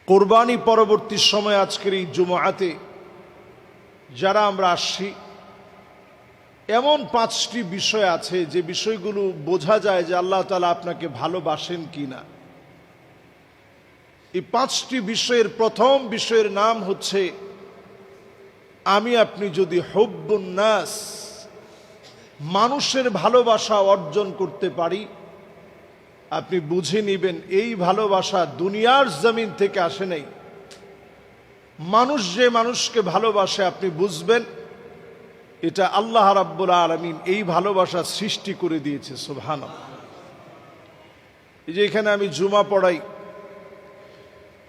কোরবানি পরবর্তী সময় আজকের এই জুমআতে যারা আমরা আসছি, এমন 5টি বিষয় আছে যে বিষয়গুলো বোঝা যায় যে আল্লাহ তাআলা আপনাকে ভালোবাসেন কিনা। এই 5টি বিষয়ের প্রথম বিষয়ের নাম হচ্ছে আমি আপনি যদি হুব্বুন নাস, মানুষের ভালোবাসা অর্জন করতে পারি, আপনি বুঝে নেবেন এই ভালোবাসা দুনিয়ার জমিন থেকে আসে নাই। মানুষ যে মানুষকে ভালোবাসে আপনি বুঝবেন এটা আল্লাহ রাব্বুল আলামিন এই ভালোবাসা সৃষ্টি করে দিয়েছে। সুবহানাল্লাহ। এই যে এখানে আমি জুমা পড়াই,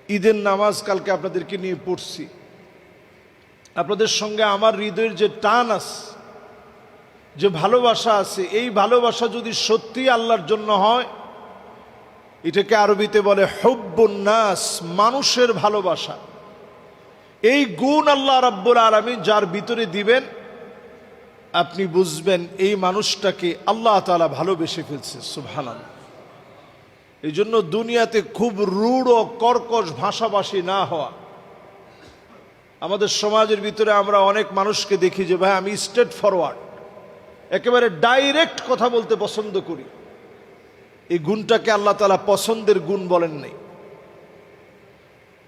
ঈদের নামাজ কালকে আপনাদেরকে নিয়ে পড়ছি, আপনাদের সঙ্গে আমার হৃদয়ের যে টান আছে, যে ভালোবাসা আছে, এই ভালোবাসা যদি সত্যি আল্লাহর জন্য হয়, এটাকে আরবিতে বলে হুব্বুন নাস, মানুষের ভালোবাসা। এই গুণ আল্লাহ রাব্বুল আলামিন যার ভিতরে দিবেন, আপনি বুঝবেন এই মানুষটাকে আল্লাহ তাআলা ভালোবেসে ফেলছে। সুবহানাল্লাহ। এই জন্য দুনিয়াতে খুব রূঢ় ও কর্কশ ভাষাভাষী না হওয়া। আমাদের সমাজের ভিতরে আমরা অনেক মানুষকে দেখি যে ভাই আমি স্ট্রেট ফরওয়ার্ড, একেবারে ডাইরেক্ট কথা বলতে পছন্দ করি। এই গুণটাকে আল্লাহ তাআলা পছন্দের গুণ বলেন নাই,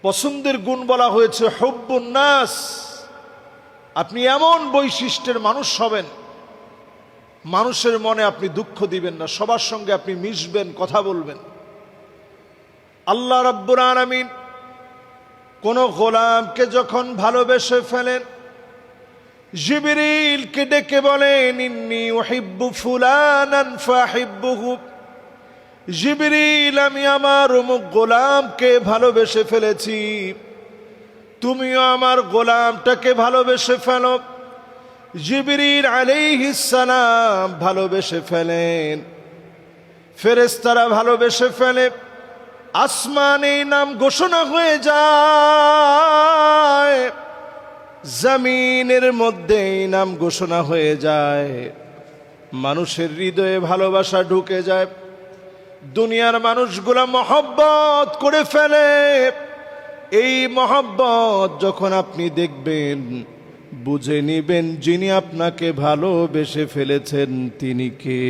পছন্দের গুণ বলা হয়েছে হুব্বুন নাস। আপনি এমন বৈশিষ্ট্যের মানুষ হবেন, মানুষের মনে আপনি দুঃখ দিবেন না, সবার সঙ্গে আপনি মিশবেন, কথা বলবেন। আল্লাহ রাব্বুল আলামিন কোন গোলামকে যখন ভালোবেসে ফেলেন, জিবরিলকে ডেকে বলেন ইন্নী উহিব্বু ফুলানান ফাহিব্বুহু, জিবরিল আমি আমার অমুক গোলামকে ভালোবেসে ফেলেছি, তুমিও আমার গোলামটাকে ভালোবেসে ফেলো। জিবরিল আলাইহিস সালাম ভালোবেসে ফেলেন, ফেরেশতারা ভালোবেসে ফেলে, আসমানে নাম ঘোষণা হয়ে যায়, জমিনের মধ্যে নাম ঘোষণা হয়ে যায়, মানুষের হৃদয়ে ভালোবাসা ঢুকে যায়, দুনিয়ার মানুষগুলা মহব্বত করে ফেলে। এই মহব্বত যখন আপনি দেখবেন, বুঝে নিবেন যিনি আপনাকে ভালোবেসে ফেলেছেন তিনি কে।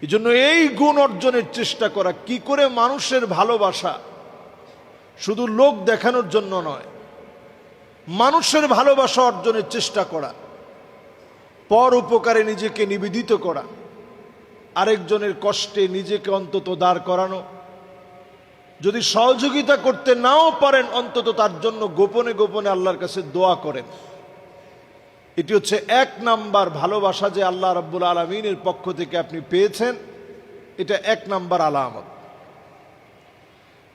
এই জন্য এই গুণ অর্জনের চেষ্টা করা, কি করে মানুষের ভালোবাসা শুধু লোক দেখানোর জন্য নয়, মানুষের ভালোবাসা অর্জনের চেষ্টা করা, পর উপকারে নিজেকে নিবেদিত করা, আরেকজনের কষ্টে নিজেকে অন্তত দাঁড় করানো। যদি সহযোগিতা করতে নাও পারেন, অন্তত তার জন্য গোপনে গোপনে আল্লাহর কাছে দোয়া করেন। এটি হচ্ছে 1 নাম্বার ভালোবাসা যে আল্লাহ রাব্বুল আলামিনের পক্ষ থেকে আপনি পেয়েছেন, এটা 1 নাম্বার আলামত।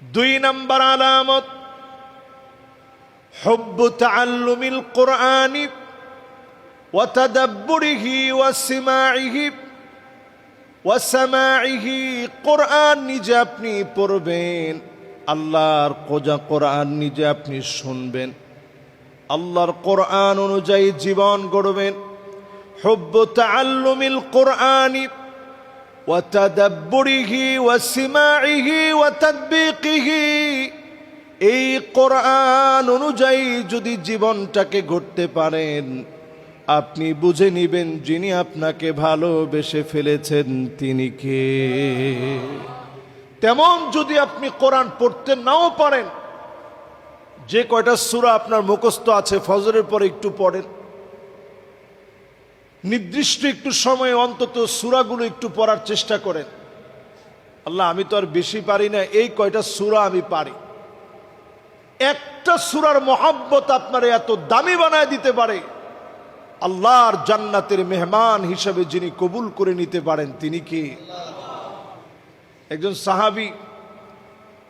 2 নাম্বার আলামত হুব্বু তাআল্লুমিল কুরআনি ওয়া তাদাব্বুরিহি ওয়া সিমাইহি ওয়া সামাইহি। কোরআন নিজে আপনি পড়বেন, আল্লাহর কোরআন নিজে আপনি শুনবেন, আল্লাহর কোরআন অনুযায়ী জীবন গড়বেন। হুব্বু তাআল্লুমিল কুরআনি ওয়া তাদাব্বুরিহি ওয়া সিমাইহি ওয়া তাতবিকিহি। এই কোরআন অনুযায়ী যদি জীবনটাকে গড়তে পারেন, আপনি বুঝে নিবেন যিনি আপনাকে ভালোবেসে ফেলেছেন তিনি কে। তেমন যদি আপনি কোরআন পড়তে নাও পারেন, যে কয়টা সূরা আপনার মুখস্থ আছে ফজরের পরে একটু পড়েন, নির্দিষ্ট একটু সময়ে অন্তত সূরাগুলো একটু পড়ার চেষ্টা করেন। আল্লাহ আমি তো আর বেশি পারি না, এই কয়টা সূরা আমি পারি। একটা সূরার মহব্বত আপনার এত দামি বানায় দিতে পারে, আল্লাহর জান্নাতের মেহমান হিসেবে যিনি কবুল করে নিতে পারেন তিনি কে। একজন সাহাবী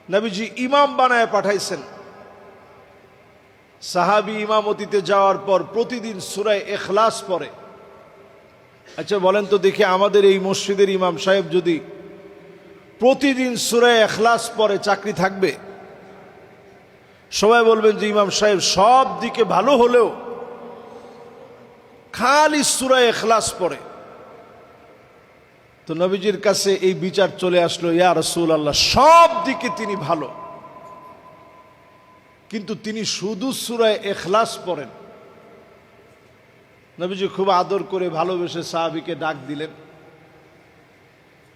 নবীজি ইমাম বানায় পাঠাইছেন, সাহাবী ইমামতিতে যাওয়ার পর প্রতিদিন সূরা ইখলাস পড়ে। আচ্ছা বলেন তো দেখি, আমাদের এই মসজিদের ইমাম সাহেব যদি প্রতিদিন সূরা ইখলাস পড়ে, চাকরি থাকবে? সবাই বলবেন যে ইমাম সাহেব সব দিকে ভালো হলেও খালি সূরা ইখলাস পড়ে। তো নবীজির কাছে এই বিচার চলে আসলো, ইয়া রাসূলুল্লাহ, সব দিকে তিনি ভালো, কিন্তু তিনি শুধু সূরা ইখলাস পড়েন। নবীজি খুব আদর করে ভালোবেসে সাহাবীকে ডাক দিলেন,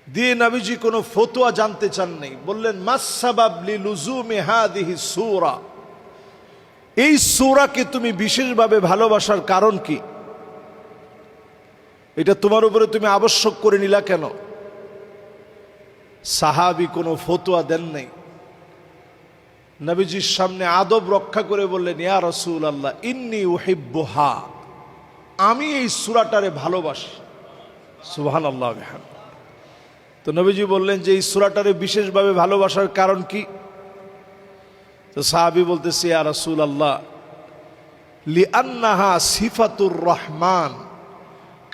দিয়ে নবীজি কোনো ফতোয়া জানতে চান নাই, বললেন মাসসাবাব লিলুজুমি হাদিহি সূরা, এই সূরাকে তুমি বিশেষভাবে ভালোবাসার কারণ কি? এটা তোমার উপরে তুমি আবশ্যক করে নিলা কেন? সাহাবী কোনো ফতোয়া দেন নাই। নবীজির সামনে আদব রক্ষা করে বললেন, ইয়া রাসূলুল্লাহ, ইন্নী উহিব্বুহা, আমি এই সূরাটারে ভালোবাসি। সুবহানাল্লাহ ওয়া বিহামদিহি। তো নবীজি বললেন যে এই সূরাটারে বিশেষভাবে ভালোবাসার কারণ কি? তো সাহাবী বলতেছে, ইয়া রাসূলুল্লাহ, লিআন্নাহা সিফাতুর রহমান,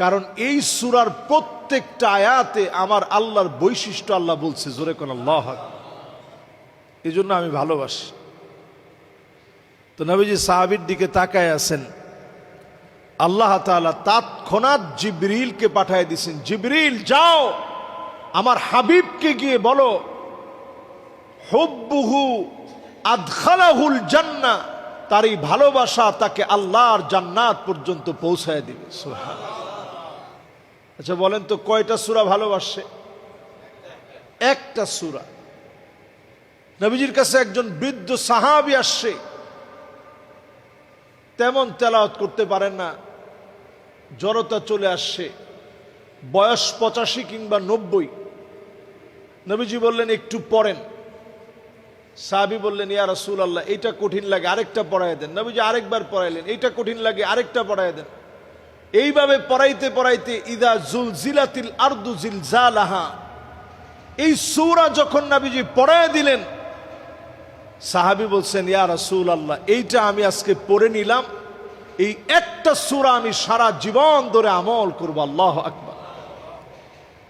কারণ এই সূরার প্রত্যেকটা আয়াতে আমার আল্লাহর বৈশিষ্ট্য আল্লাহ বলছে। জোরে কোন আল্লাহু আকবার। এই জন্য আমি ভালোবাসি। তো নবীজি সাহাবীর দিকে তাকায় আছেন, আল্লাহ তাআলা তৎক্ষণাৎ জিবরিলকে পাঠিয়ে দিয়েছেন, জিবরিল যাও আমার হাবিবকে গিয়ে বলো, হুব্বুহু আদখালাহুল জান্নাহ, তার এই ভালোবাসা তাকে আল্লাহর জান্নাত পর্যন্ত পৌঁছায় দিবে। সুবহানাল্লাহ। আচ্ছা বলেন তো, কয়টা সূরা ভালোবাসে? একটা সূরা। নবীজির কাছে একজন বৃদ্ধ সাহাবী আসছে, তেমন তেলাওয়াত করতে পারেন না, জড়তা চলে আসছে, বয়স 85 কিংবা 90। নবীজি বললেন একটু পড়েন। সাহাবী বললেন, ইয়া রাসূলুল্লাহ, এইটা কঠিন লাগে, আরেকটা পড়ায় দেন। নবীজি আরেকবার পড়াইলেন, এইটা কঠিন লাগে, আরেকটা পড়ায় দেন। এইভাবে পড়াইতে পড়াইতে ইদা জুলজিলাতিল আরদু জিলজালাহা, এই সূরা যখন নবীজি পড়ায় দিলেন, সাহাবী বলছেন, ইয়া রাসূলুল্লাহ, এইটা আমি আজকে পড়ে নিলাম, এই একটা সূরা আমি সারা জীবন ধরে আমল করব। আল্লাহু আকবার।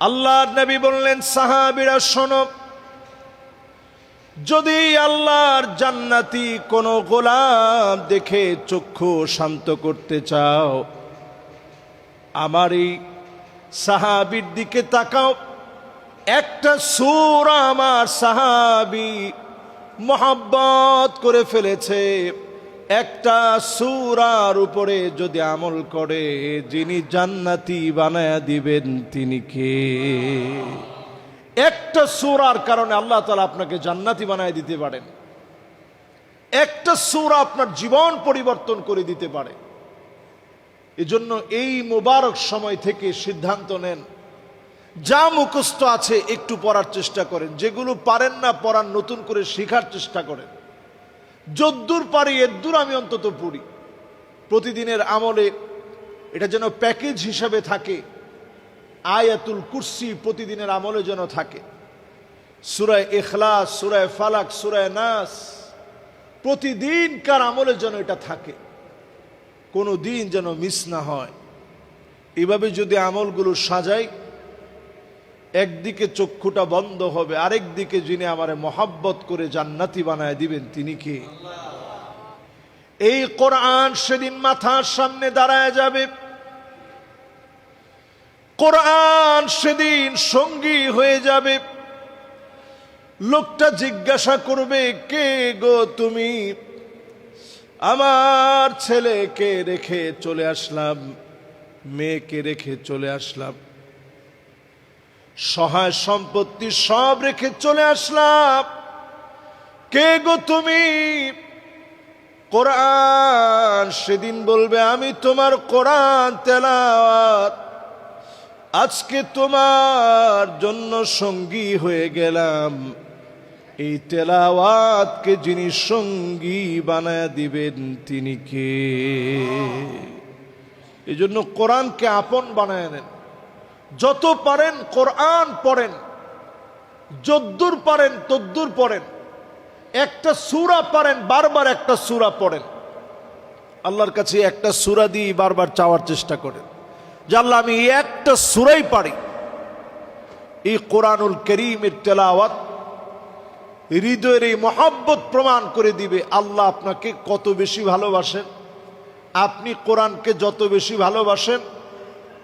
আল্লাহর নবী বললেন, সাহাবীরা শোনো, যদি আল্লাহর জান্নাতি কোন গোলাম দেখে চক্ষু শান্ত করতে চাও, আমার এই সাহাবীর দিকে তাকাও। একটা সূরা আমার সাহাবী মহব্বত করে ফেলেছে, একটা সূরার উপরে যদি আমল করে, যিনি জান্নাতি বানায়া দিবেন তিনি কে? একটা সূরার কারণে আল্লাহ তাআলা আপনাকে জান্নাতি বানায় দিতে পারেন। একটা সূরা আপনার জীবন পরিবর্তন করে দিতে পারে। এজন্য এই মোবারক সময় থেকে সিদ্ধান্ত নেন, যা মুখস্থ আছে একটু পড়ার চেষ্টা করেন, যেগুলো পারেন না পড়ার নতুন করে শেখার চেষ্টা করেন। যদ্দূর পারি এদ্দূর আমি অন্তত পড়ি। প্রতিদিনের আমলে এটা যেন প্যাকেজ হিসাবে থাকে। আয়াতুল কুরসি প্রতিদিনের আমলে যেন থাকে, সূরা ইখলাস, সূরা ফালাক, সূরা নাস প্রতিদিনকার আমলে যেন এটা থাকে, কোনো দিন যেন মিস না হয়। এইভাবে যদি আমলগুলো সাজাই, একদিকে চক্ষুটা বন্ধ হবে, আরেক দিকে যিনি আমারে মহব্বত করে জান্নাতি বানায় দিবেন তিনি কে? এই কোরআন সেদিন মাথার সামনে দাঁড়ায় যাবে। কোরআন সেদিন সঙ্গী হয়ে যাবে। লোকটা জিজ্ঞাসা করবে, কে গো তুমি? আমার ছেলেকে রেখে চলে আসলাম, মেয়েকে রেখে চলে আসলাম, সহায় সম্পত্তি সব রেখে চলে আসলাম, কে গো তুমি? কোরআন সেদিন বলবে, আমি তোমার কোরআন তেলাওয়াত, আজকে তোমার জন্য সঙ্গী হয়ে গেলাম। এই তেলাওয়াতকে যিনি সঙ্গী বানায় দিবেন তিনি কে? এই জন্য কোরআনকে আপন বানায় নেন। যত পারেন কোরআন পড়েন, যদ্দূর পারেন তদ্দূর পড়েন। একটা সূরা পারেন, বারবার একটা সূরা পড়েন। আল্লাহর কাছে একটা সূরা দিয়ে বারবার চাওয়ার চেষ্টা করেন যে আল্লাহ, আমি একটা সূরাই পারি। এই কোরআনুল কারীমের তেলাওয়াত হৃদয়ের এই মহব্বত প্রমাণ করে দিবে আল্লাহ আপনাকে কত বেশি ভালোবাসেন। আপনি কোরআনকে যত বেশি ভালোবাসেন,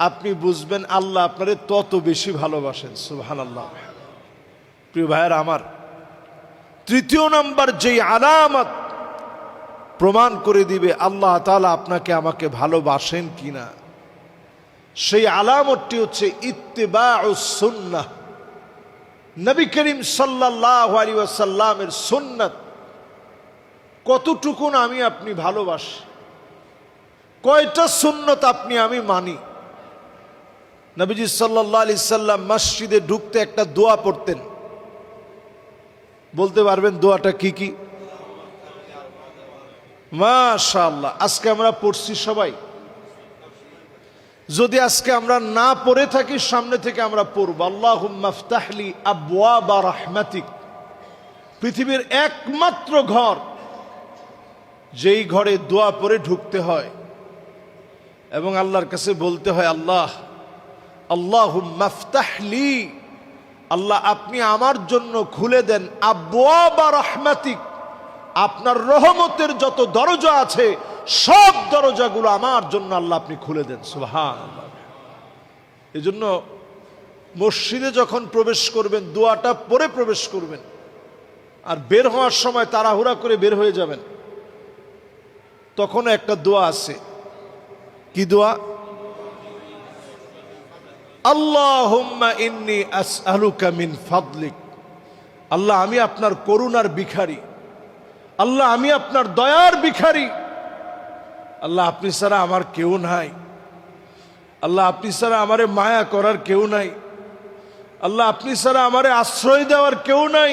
আপনি বুঝবেন আল্লাহ আপনারে তত বেশি ভালোবাসেন। সুবহানাল্লাহ। প্রিয় ভাইয়েরা আমার, তৃতীয় নাম্বার যেই আলামত প্রমাণ করে দিবে আল্লাহ তাআলা আপনাকে আমাকে ভালোবাসেন কিনা, সেই আলামতটি হচ্ছে ইত্তিবাউস সুন্নাহ। নবী করিম সাল্লাল্লাহু আলাইহি ওয়াসাল্লামের সুন্নাত কতটুকুন আমি আপনি ভালোবাসি, কয়টা সুন্নত আপনি আমি মানি। নবীজি সাল্লাল্লাহু আলাইহি সাল্লাম মসজিদে ঢুকতে একটা দোয়া পড়তেন, বলতে পারবেন দোয়াটা কি কি? মাশাআল্লাহ, আজকে আমরা পড়ছি সবাই। যদি আজকে আমরা না পড়ে থাকি, সামনে থেকে আমরা পড়ব আল্লাহুম্মা ইফতাহলি আবওয়াবা রাহমাতিক। পৃথিবীর একমাত্র ঘর যেই ঘরে দোয়া পড়ে ঢুকতে হয় এবং আল্লাহর কাছে বলতে হয় আল্লাহ আল্লাহুম্মা ইফতাহলি, আল্লাহ আপনি আমার জন্য খুলে দেন আবওয়াবা রাহমাতিক, আপনার রহমতের যত দরজা আছে সব দরজাগুলো আমার জন্য আল্লাহ আপনি খুলে দেন। সুবহানাল্লাহ। এজন্য মসজিদে যখন প্রবেশ করবেন দোয়াটা পড়ে প্রবেশ করবেন, আর বের হওয়ার সময় তাড়াহুড়া করে বের হয়ে যাবেন। তখন একটা দোয়া আছে, কি দোয়া? আল্লাহুম্মা ইন্নী আসআলুকা মিন ফাদলিক, আল্লাহ আমি আপনার করুণার ভিখারি, আল্লাহ আমি আপনার দয়ার ভিখারি, আল্লাহ আপনি ছাড়া আমার কেউ নাই, আল্লাহ আপনি ছাড়া আমারে মায়া করার কেউ নাই, আল্লাহ আপনি ছাড়া আমারে আশ্রয় দেওয়ার কেউ নাই,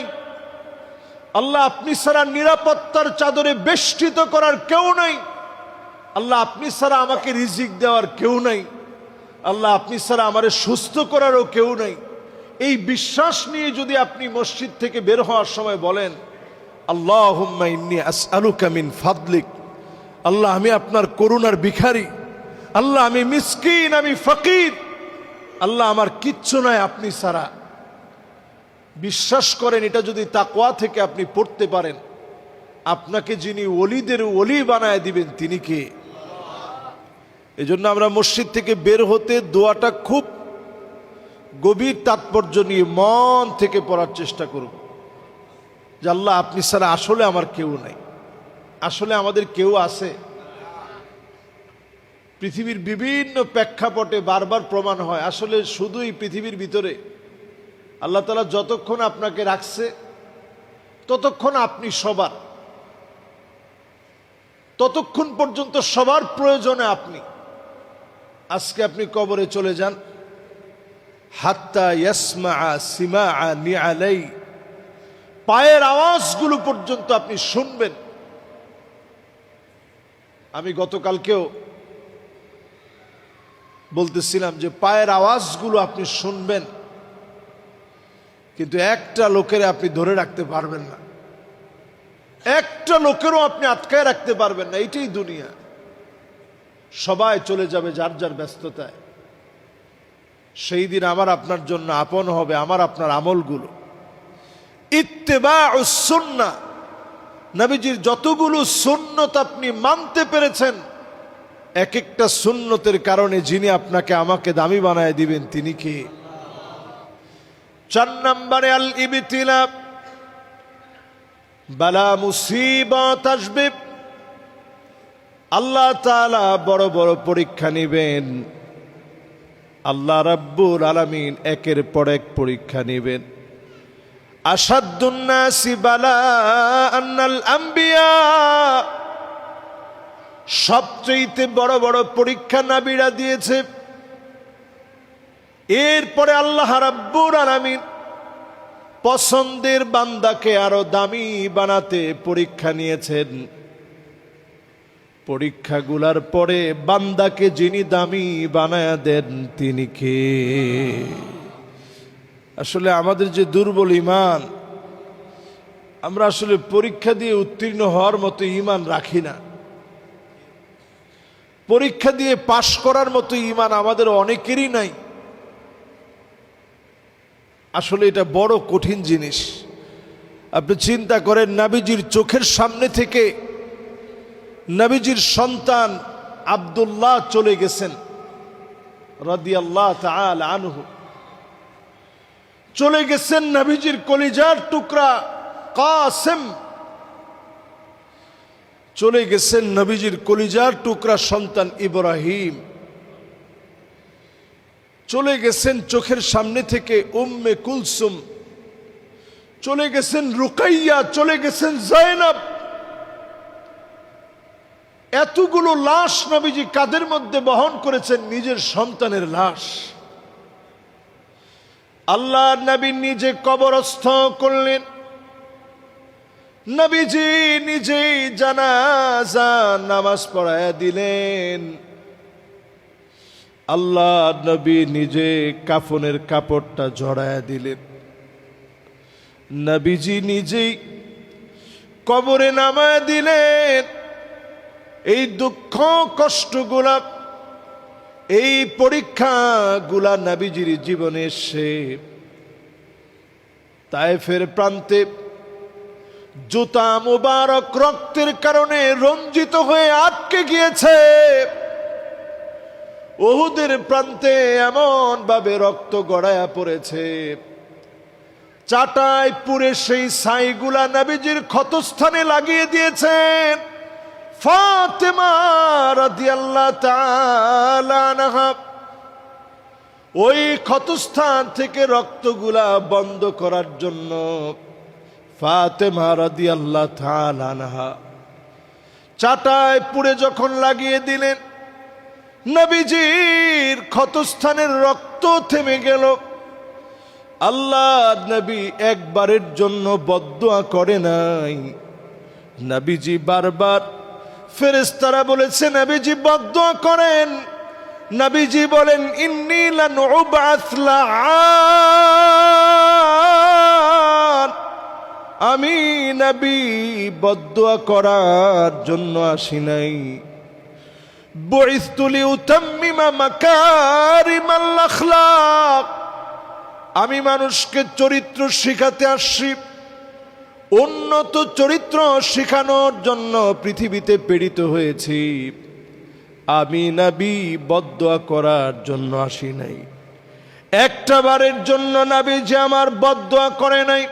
আল্লাহ আপনি ছাড়া নিরাপত্তার চাদরে বেষ্টিত করার কেউ নাই, আল্লাহ আপনি ছাড়া আমাকে রিজিক দেওয়ার কেউ নাই, আল্লাহ আপনি ছাড়া আমারে সুস্থ করারও কেউ নাই। এই বিশ্বাস নিয়ে যদি আপনি মসজিদ থেকে বের হওয়ার সময় বলেন আল্লাহুম্মা ইন্নী আসআলুকা মিন ফাদলিক, আল্লাহ আমি আপনার করুণার ভিখারি, আল্লাহ আমি মিসকিন, আমি ফকির, আল্লাহ আমার কিচ্ছু নাই আপনি ছাড়া। বিশ্বাস করেন এটা যদি তাকওয়া থেকে আপনি পড়তে পারেন, আপনাকে যিনি ওলিদের ওলি বানায় দিবেন তিনি কে? এজন্য আমরা মসজিদ থেকে বের হতে দোয়াটা খুব গভীর তাৎপর্য নিয়ে মন থেকে পড়ার চেষ্টা করব যে আল্লাহ আপনি ছাড়া আসলে আমার কেউ নাই। আসলে আমাদের কেউ আছে? পৃথিবীর বিভিন্ন প্রেক্ষাপটে বারবার প্রমাণ হয় আসলে শুধুই পৃথিবীর ভিতরে আল্লাহ তাআলা যতক্ষণ আপনাকে রাখছে ততক্ষণ আপনি সবার, ততক্ষণ পর্যন্ত সবার প্রয়োজনে আপনি। আজকে আপনি কবরে চলে যান, হাত্তা ইয়াসমাআ সিমাআ নিআলাই, পায়ের আওয়াজগুলো পর্যন্ত আপনি শুনবেন। আমি গতকালকেও বলতেছিলাম যে পায়ের আওয়াজগুলো আপনি শুনবেন, কিন্তু একটা লোকের আপনি ধরে রাখতে পারবেন না, একটা লোকেরও আপনি আটকায় রাখতে পারবেন না। এইটাই দুনিয়া। সবাই চলে যাবে যার যার ব্যস্ততায়। সেই দিন আমার আপনার জন্য আপন হবে আমার আপনার আমলগুলো। ইত্তিবাউস সুন্নাহ, নবীজির যতগুলো সুন্নত আপনি মানতে পেরেছেন, এক একটা সুন্নতের কারণে যিনি আপনাকে আমাকে দামি বানায় দিবেন তিনি কে? 4 নম্বরে আল ইবতিলা, বালা মুসিবত আসবে, আল্লাহ তাআলা বড় বড় পরীক্ষা নেবেন। আল্লাহ রাব্বুল আলামিন একের পর এক পরীক্ষা নেবেন। আশাদ্দুন নাসি বালাআন আল আম্বিয়া, সবচেয়ে বড় বড় পরীক্ষা নবীরা দিয়েছে। এরপরে আল্লাহ রাব্বুল আলামিন পছন্দের বান্দাকে আরো দামি বানাতে পরীক্ষা নিয়েছেন। পরীক্ষাগুলার পরে বান্দাকে যিনি দামি বানায়া দেন তিনি কে? আসলে আমাদের যে দুর্বল ঈমান, আমরা আসলে পরীক্ষা দিয়ে উত্তীর্ণ হওয়ার মতো ঈমান রাখি না। পরীক্ষা দিয়ে পাশ করার মতো ঈমান আমাদের অনেকেরই নাই। আসলে এটা বড় কঠিন জিনিস। আপনি চিন্তা করেন, নবীজির চোখের সামনে থেকে নবীজির সন্তান আব্দুল্লাহ চলে গেছেন, রাদিয়াল্লাহু তাআলা আনহু। চলে গেছেন নবীজির কলিজার টুকরা কাসেম, চলে গেছেন নবীজির কলিজার টুকরা সন্তান ইব্রাহিম, চলে গেছেন চোখের সামনে থেকে উম্মে কুলসুম, চলে গেছেন রুকাইয়া, চলে গেছেন যায়েনব। এতগুলো লাশ নবীজি কাঁধের মধ্যে বহন করেছেন, নিজের সন্তানের লাশ। আল্লাহ নবী নিজে কবরস্থ করলেন, নবীজি নিজেই জানাজা নামাজ পড়ায়া দিলেন। আল্লাহ নবী নিজে কাফনের কাপড়টা জড়ায়া দিলেন। নবীজি নিজেই কবরে নামায়া দিলেন। এই দুঃখ কষ্টগুলা, এই পরীক্ষাগুলা নবীজির জীবনে এসে তায়েফের প্রান্তে জুতা মুবারক রক্তের কারণে রঞ্জিত হয়ে আটকে গিয়েছে। উহুদের প্রান্তে এমন ভাবে রক্ত গড়ায়া পড়েছে, চাটায় পুরে সেই ছাইগুলা নবীজির ক্ষতস্থানে লাগিয়ে দিয়েছেন। ফাতেমা রাদিয়াল্লাহু তাআলা আনহা ওই ক্ষতস্থান থেকে রক্তগুলা বন্ধ করার জন্য ফাতেমা রাদিয়াল্লাহু তাআলা আনহা চাটায় পুরে যখন লাগিয়ে দিলেন, নবীজির ক্ষতস্থানের রক্ত থেমে গেল। আল্লাহ নবী একবারের জন্য বদদুয়া করে নাই। নবীজি বারবার, ফেরেশতারা বলেছে নবীজি বদদুয়া করেন। নবীজি বলেন, ইন্নী লানুবাস লাআন, আমি নবী বদদুয়া করার জন্য আসি নাই। বুইসতু লিউতাম্মিমা মাকারিমাল আখলাক, আমি মানুষকে চরিত্র শিখাতে আসছি, উন্নত চরিত্র শেখানোর জন্য পৃথিবীতে প্রেরিত হয়েছি। আমি নবী বদদুয়া করার জন্য আসি নাই। একটা বারের জন্য নবীজি আমার বদদুয়া করে নাই।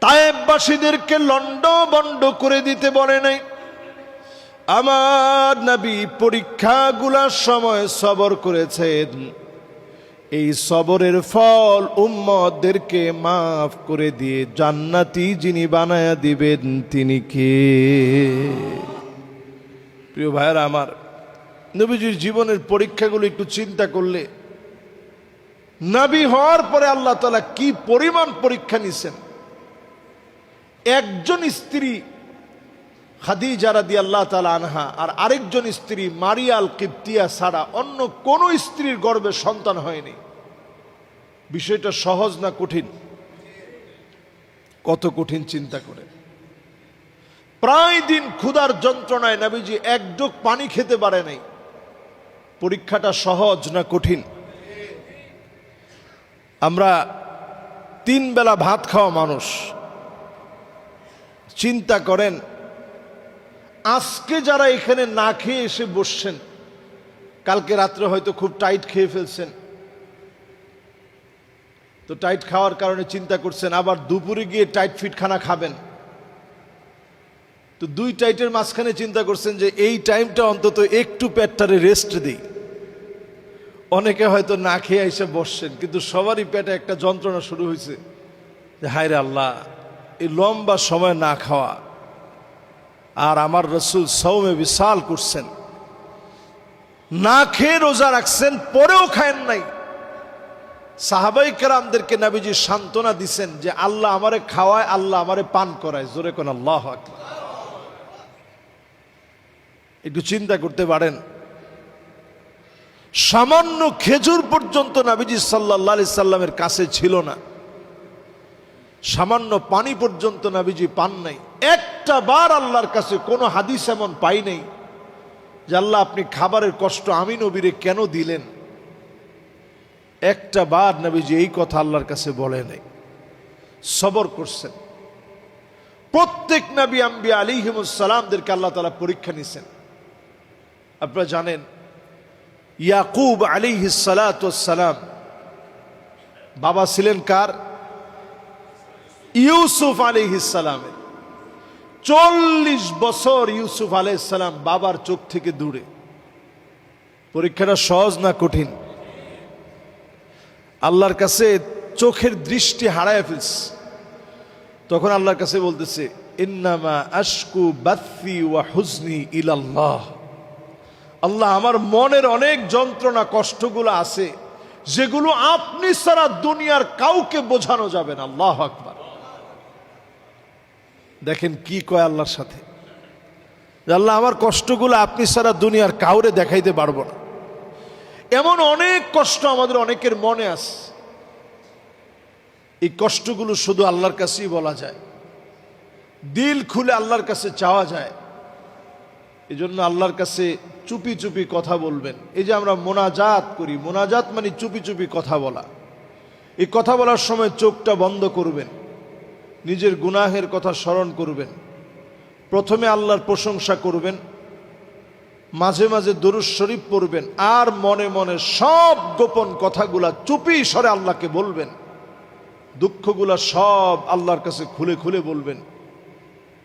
তায়েফবাসীদেরকে লন্ডভন্ড করে দিতে বলে নাই। আমার নবী পরীক্ষাগুলোর সময় সবর করেছেন। এই সবরের ফল উম্মতদেরকে মাফ করে দিয়ে জান্নাতি যিনি বানায়া দিবেন তিনি কে? প্রিয় ভাইরা আমার, নবীজির জীবনের পরীক্ষাগুলো একটু চিন্তা করলে, নবী হওয়ার পরে আল্লাহ তাআলা কি পরিমাণ পরীক্ষা নিছেন। একজন স্ত্রী খাদিজা রাদিয়াল্লাহু তাআলা আনহা আর আরেকজন স্ত্রী মারিয়া আল কিবতিয়া ছাড়া অন্য কোন স্ত্রীর গর্ভে সন্তান হয়নি। বিষয়টা সহজ না কঠিন? কত কঠিন চিন্তা করে। প্রায় দিন ক্ষুধার যন্ত্রণায় নবীজি এক ঢোক পানি খেতে পারে নাই। পরীক্ষাটা সহজ না কঠিন? আমরা 3 বেলা ভাত খাওয়া মানুষ, চিন্তা করেন আজকে যারা এখানে না খেয়ে এসে বসছেন, কালকে রাত্রে হয়তো খুব টাইট খেয়ে ফেলছেন, তো টাইট খাওয়ার কারণে চিন্তা করছেন আবার দুপুরে গিয়ে টাইট ফিট খানা খাবেন। তো 2 টাইটের মাঝখানে চিন্তা করছেন যে এই টাইমটা অন্তত একটু পেটটারে রেস্ট দিই। অনেকে হয়তো না খেয়ে এসে বসছেন, কিন্তু সবারই পেটে একটা যন্ত্রণা শুরু হয়েছে যে হায় রে আল্লাহ, এই লম্বা সময় না খাওয়া। আর আমার রাসূল সাওমে বিশাল করছেন, না খেয়ে রোজা রাখছেন, পরেও খায়েন নাই। সাহাবাই কেরামদেরকে নবীজি সান্ত্বনা দিছেন যে আল্লাহ আমারে খাওয়ায়, আল্লাহ আমারে পান করায়। জোরে কোন আল্লাহু আকবার। একটু চিন্তা করতে পারেন, সামান্য খেজুর পর্যন্ত নবীজি সাল্লাল্লাহু আলাইহি সাল্লামের কাছে ছিল না। সামান্য পানি পর্যন্ত নবীজি পান নাই। একটা বার আল্লাহর কাছে কোনো হাদিস এমন পাই নাই যে আল্লাহ আপনি খাবারের কষ্ট আমি নবীরে কেন দিলেন। একটা বার নবীজি এই কথা আল্লাহর কাছে বলে নাই। সবর করছেন। প্রত্যেক নবী আম্বিয়া আলাইহিমুস সালামদেরকে আল্লাহ তাআলা পরীক্ষা নিছেন। আপনারা জানেন ইয়াকুব আলাইহিস সালাতু ওয়াস সালাম বাবা ছিলেন কার? ইউসুফ আলাইহিস সালামের। 40 বছর ইউসুফ আলাইহিস সালাম বাবার চোখ থেকে দূরে। পরীক্ষাটা সহজ না কঠিন? আল্লাহর কাছে চোখের দৃষ্টি হারায় ফেলছে। তখন আল্লাহর কাছে বলতেছে, ইন্নামা আশকু বাথি ওয়া হুজনি ইলাল্লাহ। আল্লাহ, আমার মনের অনেক যন্ত্রণা কষ্টগুলো আছে যেগুলো আপনি ছাড়া দুনিয়ার কাউকে বোঝানো যাবে না। আল্লাহু আকবার। দেখেন কি কয় আল্লাহর সাথে, আল্লাহ আমার কষ্টগুলো আপনি ছাড়া দুনিয়ার কাউরে দেখাইতে পারবো না। এমন অনেক কষ্ট আমাদের অনেকের মনে আছে, এই কষ্টগুলো শুধু আল্লাহর কাছেই বলা যায়, দিল খুলে আল্লাহর কাছে চাওয়া যায়। এই জন্য আল্লাহর কাছে চুপি চুপি কথা বলবেন। এই যে আমরা মোনাজাত করি, মোনাজাত মানে চুপি চুপি কথা বলা। এই কথা বলার সময় চোখটা বন্ধ করবেন, নিজের গুনাহের কথা স্মরণ করবেন, প্রথমে আল্লাহর প্রশংসা করবেন, মাঝে মাঝে দরুদ শরীফ পড়বেন, আর মনে মনে সব গোপন কথাগুলা চুপি স্বরে আল্লাহকে বলবেন। দুঃখগুলা সব আল্লাহর কাছে খুলে খুলে বলবেন।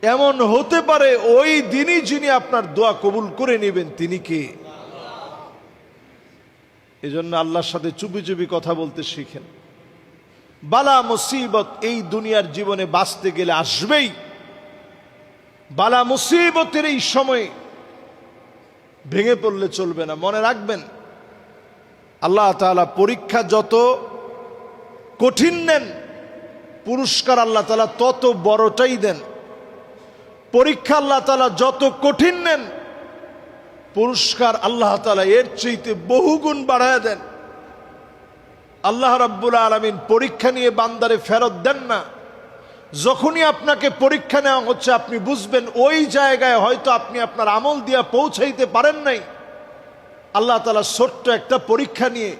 এমন হতে পারে ওই দিনই যিনি আপনার দোয়া কবুল করে নেবেন তিনি কে? এজন্য আল্লাহর সাথে চুপি চুপি কথা বলতে শিখেন। বালা মুসিবত এই দুনিয়ার জীবনে বাঁচতে গেলে আসবেই। বালা মুসিবতের এই সময় ভেঙে পড়লে চলবে না। মনে রাখবেন, আল্লাহ তাআলা পরীক্ষা যত কঠিন নেন, পুরস্কার আল্লাহ তাআলা তত বড়টাই দেন। পরীক্ষা আল্লাহ তাআলা যত কঠিন নেন, পুরস্কার আল্লাহ তাআলা এর চাইতে বহুগুণ বাড়ায় দেন। আল্লাহ রাব্বুল আলামিন পরীক্ষা নিয়ে বান্দারে ফেরত দেন না। যখনই আপনাকে পরীক্ষা নেওয়া হচ্ছে, আপনি বুঝবেন ওই জায়গায় হয়তো আপনি আপনার আমল দিয়া পৌঁছাইতে পারেন নাই। আল্লাহ তাআলা ছোট্ট একটা পরীক্ষা নিয়ে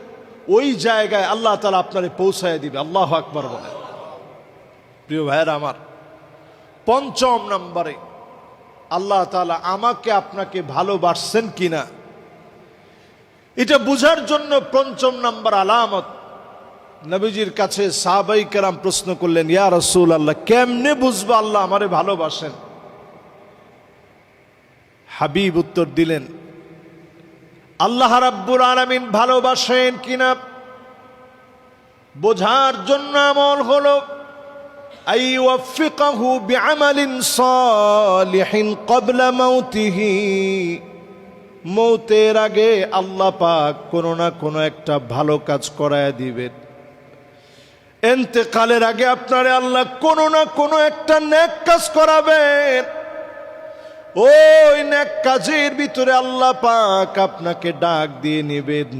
ওই জায়গায় আল্লাহ তাআলা আপনারে পৌঁছায় দিবে। আল্লাহু আকবার বলেন। প্রিয় ভাইয়েরা আমার, ৫ম নম্বরে আল্লাহ তাআলা আমাকে আপনাকে ভালোবাসছেন কিনা এটা বুঝার জন্য ৫ম নম্বর আলামত। নবীজির কাছে সাহাবায়ে কেরাম প্রশ্ন করলেন, ইয়া রাসূলুল্লাহ, কেমনে বুঝবো আল্লাহ আমারে ভালোবাসেন? হাবিব উত্তর দিলেন, আল্লাহ রাব্বুল আলামিন ভালোবাসেন কিনা বোঝার জন্য আমল হলো আইওয়াফিকাহু বিআমালিন সালিহিন ক্বাবলা মাউতিহি। মৌতের আগে আল্লাহ পাক কোনো না কোনো একটা ভালো কাজ করায় দিবেন। ইন্তেকালের আগে আপনারে আল্লাহ কোনো না কোনো একটা নেক কাজ করাবেন। ওই নেক কাজের ভিতরে আল্লাহ পাক আপনাকে ডাক দিয়ে নেবেন।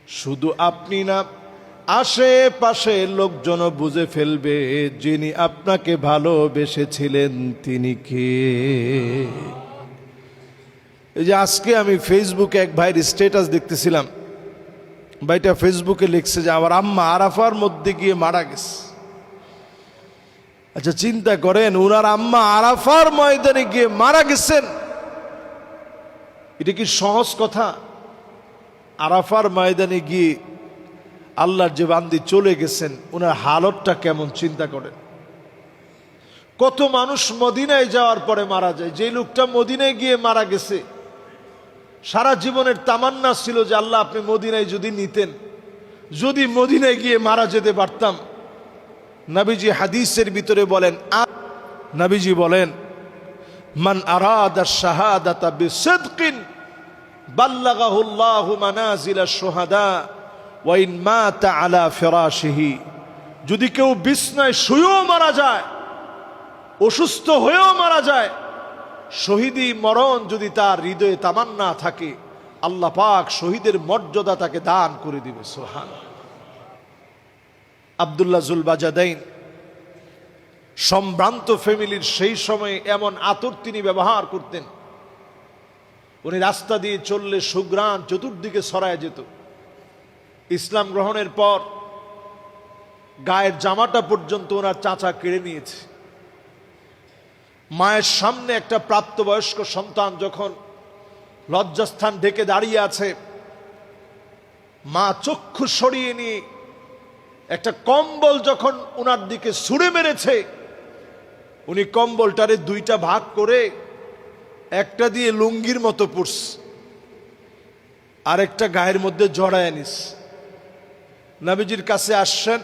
শুধু আপনি না, আশেপাশে লোকজন বুঝে ফেলবে যিনি আপনাকে ভালোবেসেছিলেন তিনি কে। এই যে আজকে আমি ফেসবুকে এক ভাইয়ের স্ট্যাটাস দেখতেছিলাম, ভাইটা ফেসবুকে লিখছে যে আমার আম্মা আরাফার মধ্যে গিয়ে মারা গেছে। আচ্ছা চিন্তা করেন, ওনার আম্মা আরাফার ময়দানে গিয়ে মারা গেছেন, এটা কি সহজ কথা? আরাফার ময়দানে গিয়ে আল্লাহর যে বান্দি চলে গেছেন, ওনার হালতটা কেমন চিন্তা করেন। কত মানুষ মদিনায় যাওয়ার পরে মারা যায়। যে লোকটা মদিনায় গিয়ে মারা গেছে, সারা জীবনের তামান্না ছিল যে আল্লাহ আপনি মদিনায় যদি নিতেন, যদি মদিনায় গিয়ে মারা যেতে পারতাম। নবীজি হাদিসের ভিতরে বলেন, নবীজি বলেন, মান আরাদা শাহাদাতা বিসিদকিন বাল্লাগাহুল্লাহু মানাজিলাশ শুহাদা ওয়া ইন মাতা আলা ফিরাশিহি। যদি কেউ বিছনায় শুয়েও মারা যায়, অসুস্থ হয়েও মারা যায়, শহীদি মরণ যদি তার হৃদয়ে তামান্না থাকে, আল্লাহ পাক শহীদের মর্যাদা তাকে দান করে দিবে। সুবহানাল্লাহ। আব্দুল্লাহ জুল বাজাদাইন সম্ভ্রান্ত ফ্যামিলির সেই সময়ে এমন আতর তিনি ব্যবহার করতেন, উনি রাস্তা দিয়ে চললে সুঘ্রাণ চতুর্দিকে ছড়ায় যেত। ইসলাম গ্রহণের পর গায়ের জামাটা পর্যন্ত ওনার চাচা কেড়ে নিয়েছে। মায়ের সামনে একটা প্রাপ্তবয়স্ক সন্তান যখন লজ্জাস্থান ঢেকে দাঁড়িয়ে আছে। মা চক্ষু সরিয়ে নিয়ে একটা কম্বল যখন উনার দিকে ছুঁড়ে মেরেছে, উনি কম্বলটারে দুইটা ভাগ করে একটা দিয়ে লুঙ্গির মতো পড়ছে, আরেকটা গায়ের মধ্যে জড়ায় নিস। নবীজির কাছে আসছেন,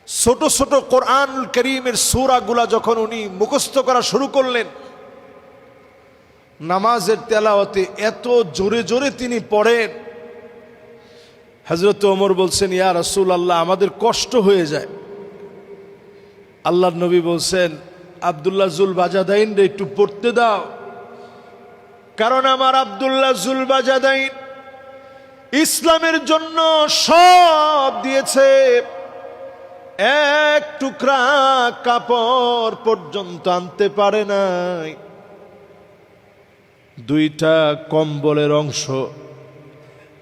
ছোট ছোট কোরআন কারীমের সূরাগুলা যখন উনি মুখস্থ করা শুরু করলেন, নামাজের তেলাওয়াতে এত জোরে জোরে তিনি পড়েন, হযরত ওমর বলছেন, ইয়া রাসূলুল্লাহ, আমাদের কষ্ট হয়ে যায়। আল্লাহর নবী বলছেন, আব্দুল্লাহ জুল বাজাদাইন রে একটু পড়তে দাও, কারণ আমার আব্দুল্লাহ জুল বাজাদাইন ইসলামের জন্য সব দিয়েছে, এক টুকরা কাপড় পর্যন্ত আনতে পারে নাই। দুইটা কম্বলের অংশ,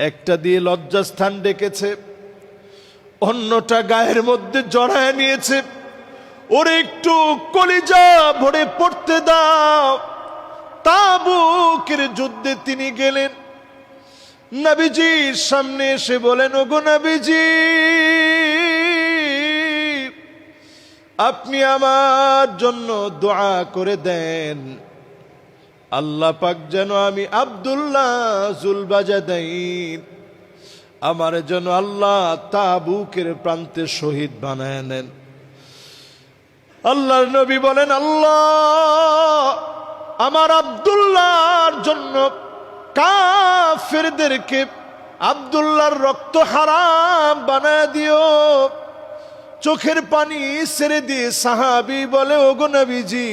একটা দিয়ে লজ্জাস্থান ডেকেছে, অন্যটা গায়ের মধ্যে জড়ায় নিয়েছে। ওরে একটু কলিজা ভরে পড়তে দাও। তাবুকের যুদ্ধে তিনি গেলেন, নবীজির সামনে এসে বলেন, ওগো নবীজি, আপনি আমার জন্য দোয়া করে দেন, আল্লাহ পাক যেন আমি আব্দুল্লাহ জুল বাজাদাইন আমার যেন আল্লাহ তাবুকের প্রান্তে শহীদ বানায় নেন। আল্লাহর নবী বলেন, আল্লাহ আমার আব্দুল্লাহর জন্য কাফেরদেরকে আব্দুল্লাহর রক্ত হারাম বানায় দিও। চোখের পানি ছেড়ে দিয়ে সাহাবী বলে, ওগো নবীজি,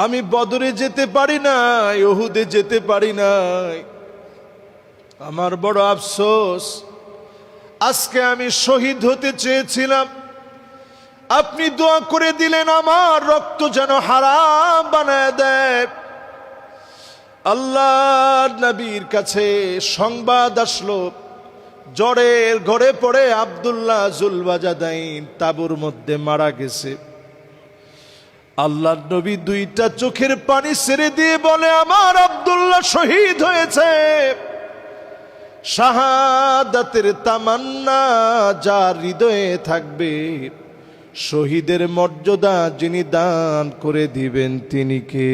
আমি বদরে যেতে পারি নাই, উহুদে যেতে পারি নাই, আমার বড় আফসোস, আজকে আমি শহীদ হতে চেয়েছিলাম, আপনি দোয়া করে দিলেন আমার রক্ত যেন হারাম বানায় দেয়। আল্লাহর নবীর কাছে সংবাদ আসলো, জ্বরের ঘরে পড়ে আব্দুল্লাহ জুল বাজাদাইন তাবুর মধ্যে মারা গেছে। আল্লাহর নবী দুইটা চোখের পানি ছেড়ে দিয়ে বলে, আমার আব্দুল্লাহ শহীদ হয়েছে। শাহাদাতের তামান্না যার হৃদয়ে থাকবে, শহীদের মর্যাদা যিনি দান করে দিবেন তিনি কে?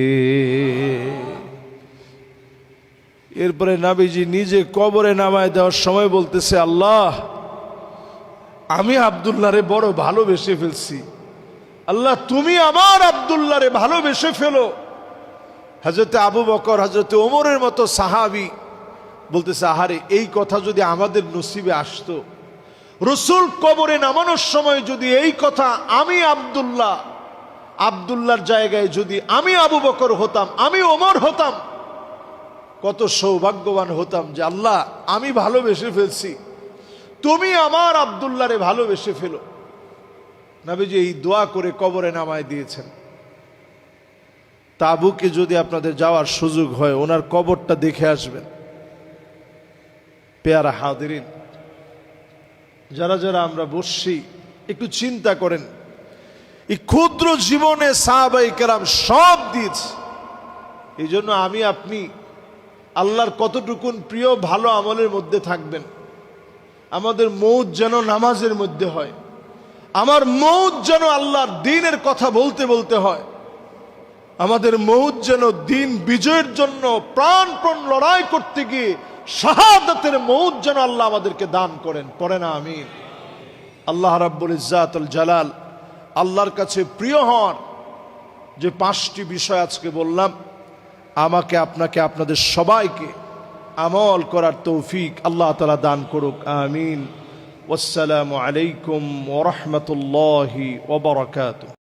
এরপরে নবীজি নিজে কবরে নামায় দেওয়ার সময় বলতেছে, আল্লাহ, আমি আব্দুল্লাহরে বড় ভালোবেসে ফেলছি, আল্লাহ তুমি আমার আব্দুল্লাহরে ভালোবেসে ফেলো। হযরতে আবু বকর, হযরতে ওমরের মতো সাহাবী বলতেছে, আহারে, এই কথা যদি আমাদের নসিবে আসতো, রাসূল কবরে নামানোর সময় যদি এই কথা আমি আব্দুল্লাহর জায়গায় যদি আমি আবু বকর হতাম, আমি ওমর হতাম, কত সৌভাগ্যবান হতাম যে আল্লাহ আমি ভালোবেসে ফেলছি, তুমি আমার আব্দুল্লাহরে ভালোবেসে ফেলো। নবীজি এই দোয়া করে কবরে নামায় দিয়েছেন। তাবুকে যদি আপনাদের যাওয়ার সুযোগ হয়, ওনার কবরটা দেখে আসবেন। পেয়ারা হাদিরিন, যারা যারা আমরা বসছি, একটু চিন্তা করেন, এই ক্ষুদ্র জীবনে সাহাবায়ে কেরাম সব দিয়েছে। এই জন্য আমি আপনি আল্লাহর কতটুকুন প্রিয় ভালো আমলের মধ্যে থাকবেন। আমাদের মৌত যেন নামাজের মধ্যে হয়, আমার মৌত যেন আল্লাহর দ্বীনের কথা বলতে বলতে হয়, আমাদের মৌত যেন দ্বীন বিজয়ের জন্য প্রাণপণ লড়াই করতে গিয়ে শাহাদাতের মৌত যেন আল্লাহ আমাদেরকে দান করেন। পড়ে না আমিন। আল্লাহ রাব্বুল ইজ্জাতুল জালাল আল্লাহর কাছে প্রিয় হন যে পাঁচটি বিষয় আজকে বললাম, আমাকে, আপনাকে, আপনাদের সবাইকে আমল করার তৌফিক আল্লাহ তাআলা দান করুক। আমিন। ওয়াসসালামু আলাইকুম ওয়া রাহমাতুল্লাহি ওয়া বারাকাতুহু।